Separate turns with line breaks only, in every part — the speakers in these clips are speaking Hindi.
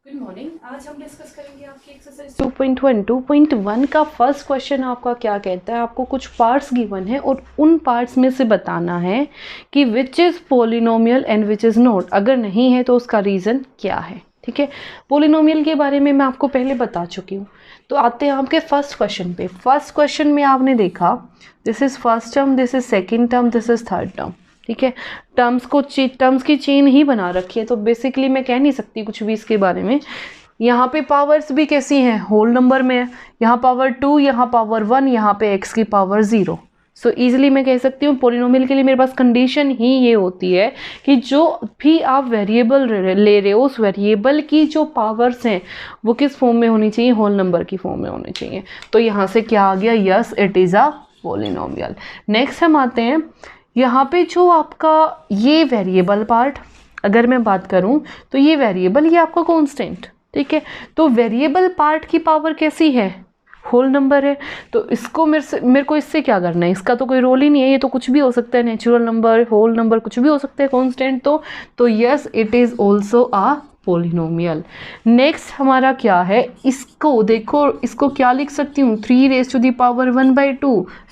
Good morning. आज हम डिस्कस करेंगे आपकी एक्सरसाइज 2.1 का फर्स्ट क्वेश्चन आपका क्या कहता है। आपको कुछ पार्ट्स गिवन है और उन पार्ट्स में से बताना है कि which is polynomial and which is not. अगर नहीं है तो उसका रीज़न क्या है। ठीक है, पोलिनोमियल के बारे में मैं आपको पहले बता चुकी हूँ। तो आते हैं आपके फर्स्ट क्वेश्चन पे। फर्स्ट क्वेश्चन में आपने देखा this is first term, this is second term, this is third term. ठीक है, टर्म्स की चेन ही बना रखी है, तो बेसिकली मैं कह नहीं सकती कुछ भी इसके बारे में। यहाँ पे पावर्स भी कैसी हैं, होल नंबर में है। यहाँ पावर 2, यहाँ पावर 1, यहाँ पे x की पावर 0। सो ईजिली मैं कह सकती हूँ पोलिनोमियल के लिए मेरे पास कंडीशन ही ये होती है कि जो भी आप वेरिएबल ले रहे हो उस वेरिएबल की जो पावर्स हैं वो किस फॉर्म में होनी चाहिए, होल नंबर की फॉर्म में होनी चाहिए। तो यहाँ से क्या आ गया, yes it is a polynomial. Next हम आते हैं यहाँ पे जो आपका ये वेरिएबल पार्ट, अगर मैं बात करूँ तो ये वेरिएबल ये आपका कांस्टेंट। ठीक है, तो वेरिएबल पार्ट की पावर कैसी है, होल नंबर है। तो इसको मेरे को इससे क्या करना है, इसका तो कोई रोल ही नहीं है, ये तो कुछ भी हो सकता है, नेचुरल नंबर, होल नंबर, कुछ भी हो सकता है कांस्टेंट। तो yes it is also a polynomial. Next हमारा क्या है, इसको देखो, इसको क्या लिख सकती हूँ, 3⁻⁴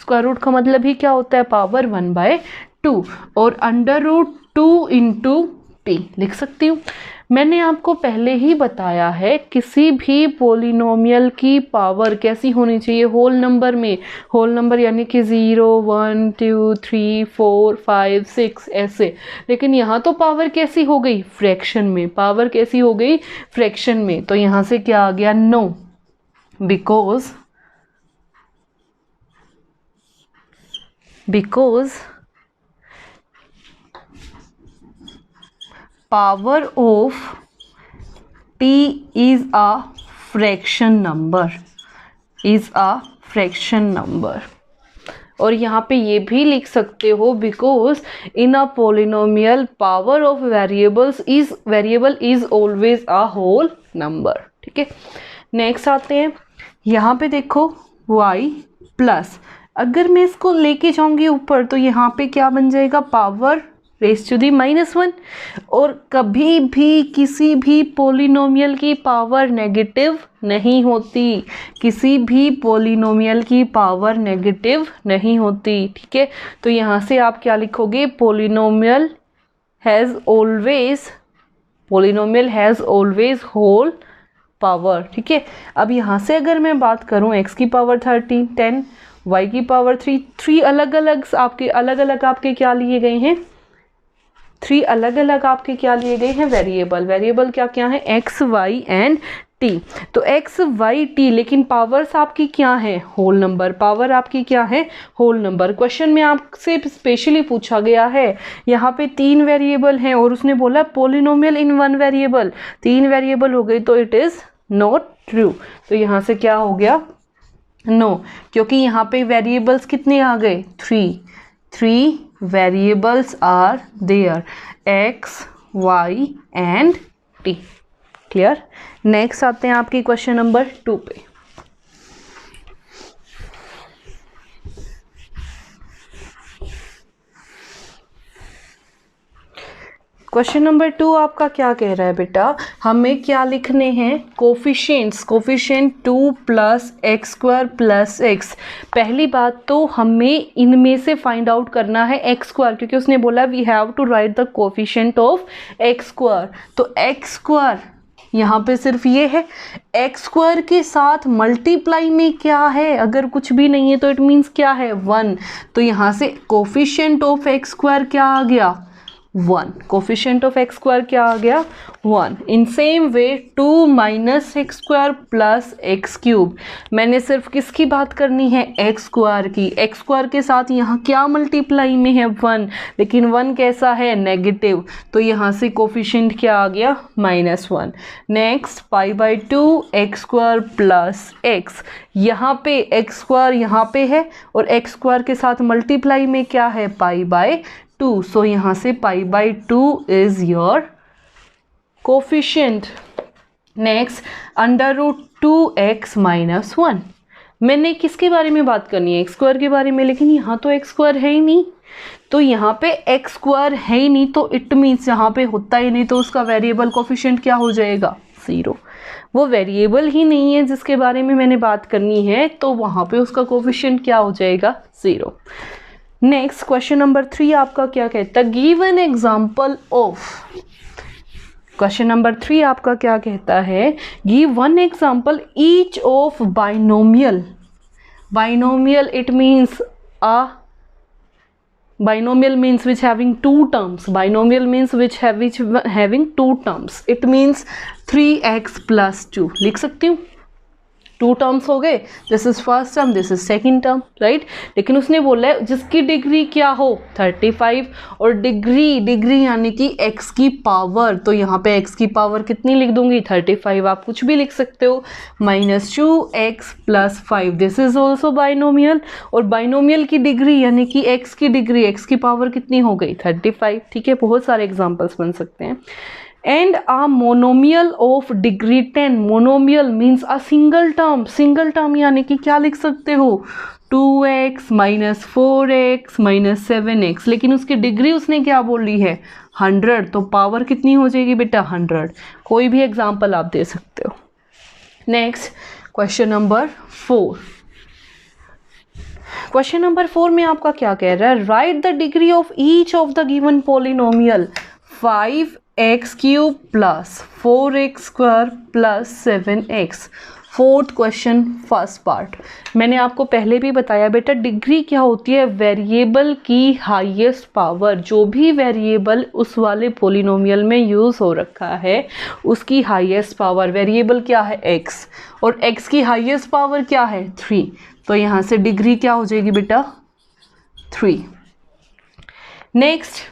स्क्वायर रूट का मतलब ही क्या होता है, पावर 1/2 और √2 इंटू टी लिख सकती हूँ। मैंने आपको पहले ही बताया है किसी भी पोलिनोमियल की पावर कैसी होनी चाहिए, होल नंबर में। होल नंबर यानी कि 0, 1, 2, 3, 4, 5, 6 ऐसे। लेकिन यहाँ तो पावर कैसी हो गई, फ्रैक्शन में। पावर कैसी हो गई, फ्रैक्शन में। तो यहाँ से क्या आ गया, no, because power of t is a fraction number। और यहाँ पे ये भी लिख सकते हो because in a polynomial power of variable is always a whole number. ठीक है, नेक्स्ट आते हैं, यहाँ पे देखो y प्लस, अगर मैं इसको लेके जाऊंगी ऊपर तो यहाँ पे क्या बन जाएगा, पावर (-1). और कभी भी किसी भी पोलिनोमियल की पावर नेगेटिव नहीं होती, किसी भी पोलिनोमियल की पावर नेगेटिव नहीं होती। ठीक है, तो यहाँ से आप क्या लिखोगे, polynomial has always whole power. ठीक है, अब यहाँ से अगर मैं बात करूँ x की पावर 10, y की पावर 3 अलग अलग आपके क्या लिए गए हैं, 3 अलग अलग आपके क्या लिए गए हैं, वेरिएबल क्या क्या है, x, y एंड t। तो x, y, t, लेकिन पावर्स आपकी क्या है, होल नंबर। पावर आपकी क्या है, होल नंबर। क्वेश्चन में आपसे स्पेशली पूछा गया है, यहाँ पे 3 वेरिएबल हैं और उसने बोला पोलिनोमियल इन 1 वेरिएबल, 3 वेरिएबल हो गई, तो इट इज़ नॉट ट्रू। तो यहाँ से क्या हो गया, नो, क्योंकि यहाँ पे वेरिएबल्स कितने आ गए, 3 variables are there, x, y and t। Clear. Next आते हैं आपकी क्वेश्चन नंबर 2 पे। क्वेश्चन नंबर 2 आपका क्या कह रहा है बेटा, हमें क्या लिखने हैं, कोफिशिएंट 2 + x² + x। पहली बात तो हमें इनमें से फाइंड आउट करना है x², क्योंकि उसने बोला we have to write the coefficient of x²। तो x² यहाँ पे सिर्फ ये है, x² के साथ मल्टीप्लाई में क्या है, अगर कुछ भी नहीं है तो इट मीन्स क्या है, 1। तो यहाँ से कोफिशिएंट ऑफ x² क्या आ गया, 1। कोफिशिएंट ऑफ x² क्या आ गया, 1। In same way 2 - x² + x³। मैंने सिर्फ किसकी बात करनी है, x² की। x² के साथ यहाँ क्या मल्टीप्लाई में है, 1, लेकिन 1 कैसा है, नेगेटिव। तो यहाँ से कोफिशिएंट क्या आ गया, -1। Next π/2 x² + x। यहाँ पे x² यहाँ पे है और x² के साथ मल्टीप्लाई में क्या है, π/2। सो यहाँ से π/2 is your coefficient. Next √2x - 1। मैंने किसके बारे में बात करनी है, x² के बारे में, लेकिन यहाँ तो x² है ही नहीं। तो यहाँ पे x² है ही नहीं, तो इट मीन्स यहाँ पे होता ही नहीं, तो उसका वेरिएबल कोफिशिएंट क्या हो जाएगा, 0। वो वेरिएबल ही नहीं है जिसके बारे में मैंने बात करनी है, तो वहाँ पे उसका कोफिशिएंट क्या हो जाएगा? 0। नेक्स्ट क्वेश्चन नंबर 3 आपका क्या कहता है? Give an example of. Question number 3 आपका क्या कहता है? Give one example each of binomial. Binomial it means a binomial means which having two terms. Binomial means which having two terms. It means 3x plus 2 लिख सकती हूँ। 2 टर्म्स हो गए, this is first term, this is second term, right. लेकिन उसने बोला है जिसकी डिग्री क्या हो? 35, और डिग्री यानी कि x की पावर, तो यहाँ पे x की पावर कितनी लिख दूंगी? 35, आप कुछ भी लिख सकते हो, -2x + 5, this is also binomial. और बाइनोमियल की डिग्री यानी कि x की डिग्री, x की पावर कितनी हो गई? 35, ठीक है। बहुत सारे एग्जाम्पल्स बन सकते हैं। And a monomial of degree 10, monomial means a single term यानी कि क्या लिख सकते हो? 2x - 4x - 7x, लेकिन उसकी डिग्री उसने क्या बोली है? 100, तो पावर कितनी हो जाएगी बेटा? 100। कोई भी एग्जाम्पल आप दे सकते हो। Next question number 4। Question number 4 में आपका क्या कह रहा है? Right the degree of each of the given polynomial 5x³ + 4x² + 7x। Fourth question first part. मैंने आपको पहले भी बताया बेटा, डिग्री क्या होती है? वेरिएबल की हाईएस्ट पावर। जो भी वेरिएबल उस वाले पॉलिनोमियल में यूज़ हो रखा है उसकी हाईएस्ट पावर। वेरिएबल क्या है? x, और x की हाईएस्ट पावर क्या है? 3। तो यहाँ से डिग्री क्या हो जाएगी बेटा? 3। नेक्स्ट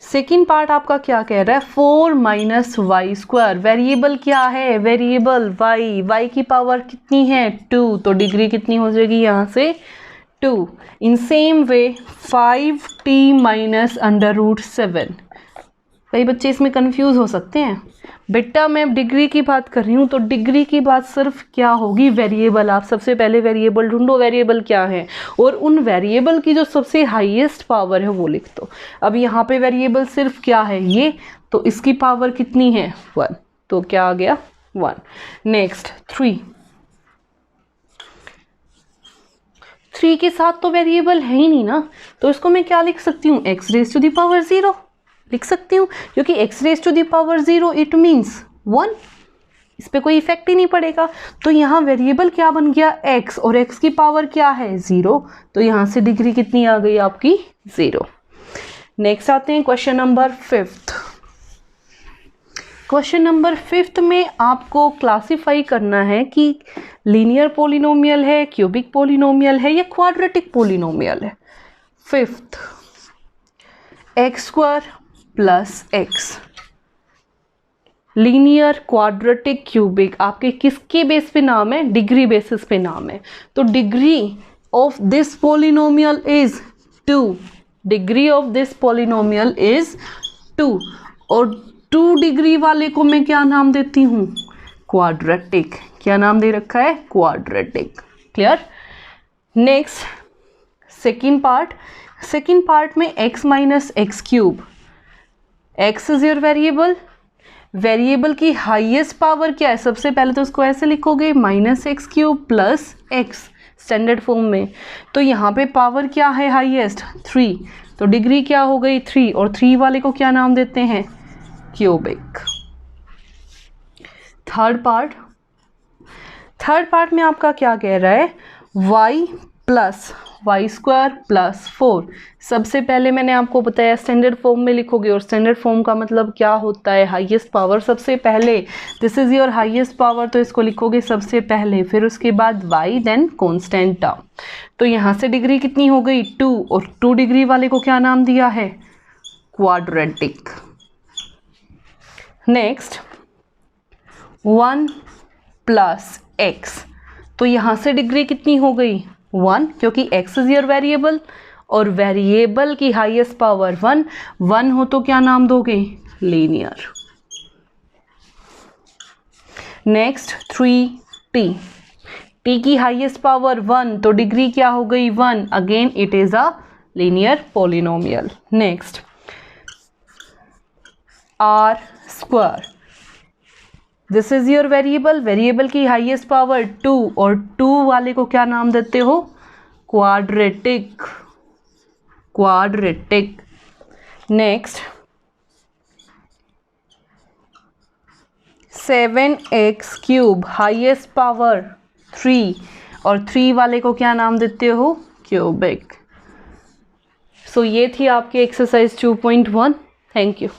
सेकेंड पार्ट आपका क्या कह रहा है? 4 - y²। वेरिएबल क्या है? वेरिएबल y की पावर कितनी है? 2, तो डिग्री कितनी हो जाएगी यहाँ से? 2। In same way 5t - √7। कई बच्चे इसमें कंफ्यूज हो सकते हैं। बेटा मैं डिग्री की बात कर रही हूँ, तो डिग्री की बात सिर्फ क्या होगी? वेरिएबल। आप सबसे पहले वेरिएबल ढूंढो, वेरिएबल क्या है, और उन वेरिएबल की जो सबसे हाईएस्ट पावर है वो लिख दो। अब यहाँ पे वेरिएबल सिर्फ क्या है? ये, तो इसकी पावर कितनी है? 1, तो क्या आ गया? 1। नेक्स्ट 3 के साथ तो वेरिएबल है ही नहीं ना, तो इसको मैं क्या लिख सकती हूँ? x⁻0 लिख सकती हूँ, क्योंकि x⁻0 इट मीन्स 1, इस पे कोई इफेक्ट ही नहीं पड़ेगा। तो यहाँ वेरिएबल क्या बन गया? x, और x की पावर क्या है? 0, तो यहाँ से डिग्री कितनी आ गई आपकी? 0। नेक्स्ट आते हैं क्वेश्चन नंबर 5। क्वेश्चन नंबर 5 में आपको क्लासिफाई करना है कि लीनियर पॉलिनोमियल है, क्यूबिक पॉलिनोमियल है, या क्वाड्रेटिक पॉलिनोमियल है। 5th x² + x, linear, quadratic, cubic, आपके किसके बेस पे नाम है? डिग्री बेसिस पे नाम है। तो degree of this polynomial is 2, degree of this polynomial is 2, और 2 डिग्री वाले को मैं क्या नाम देती हूँ? क्वाड्रेटिक। क्या नाम दे रखा है? Quadratic. Clear? Next second part में x - x³। x is your variable. Variable की हाईएस्ट पावर क्या है? सबसे पहले तो उसको ऐसे लिखोगे -x³ + x स्टैंडर्ड फॉर्म में। तो यहाँ पे पावर क्या है हाईएस्ट? 3, तो डिग्री क्या हो गई? 3, और 3 वाले को क्या नाम देते हैं? क्यूबिक। थर्ड पार्ट में आपका क्या कह रहा है? y + y² + 4। सबसे पहले मैंने आपको बताया स्टैंडर्ड फॉर्म में लिखोगे, और स्टैंडर्ड फॉर्म का मतलब क्या होता है? हाईएस्ट पावर सबसे पहले। This is your highest power, तो इसको लिखोगे सबसे पहले, फिर उसके बाद y, देन कांस्टेंट टर्म। तो यहाँ से डिग्री कितनी हो गई? 2, और 2 डिग्री वाले को क्या नाम दिया है? क्वाड्रेटिक। नेक्स्ट 1 + x, तो यहाँ से डिग्री कितनी हो गई? 1, क्योंकि x इज योर वेरिएबल, और वेरिएबल की हाईएस्ट पावर 1 हो तो क्या नाम दोगे? लीनियर। नेक्स्ट 3t, t की हाईएस्ट पावर 1, तो डिग्री क्या हो गई? 1, again it is a linear polynomial. Next r², this is your variable, variable की हाईएस्ट पावर 2 और 2 वाले को क्या नाम देते हो, quadratic, quadratic. Next 7x cube highest power 3 और 3 वाले को क्या नाम देते हो, क्यूबिक। सो ये थी आपकी एक्सरसाइज 2.1। Thank you.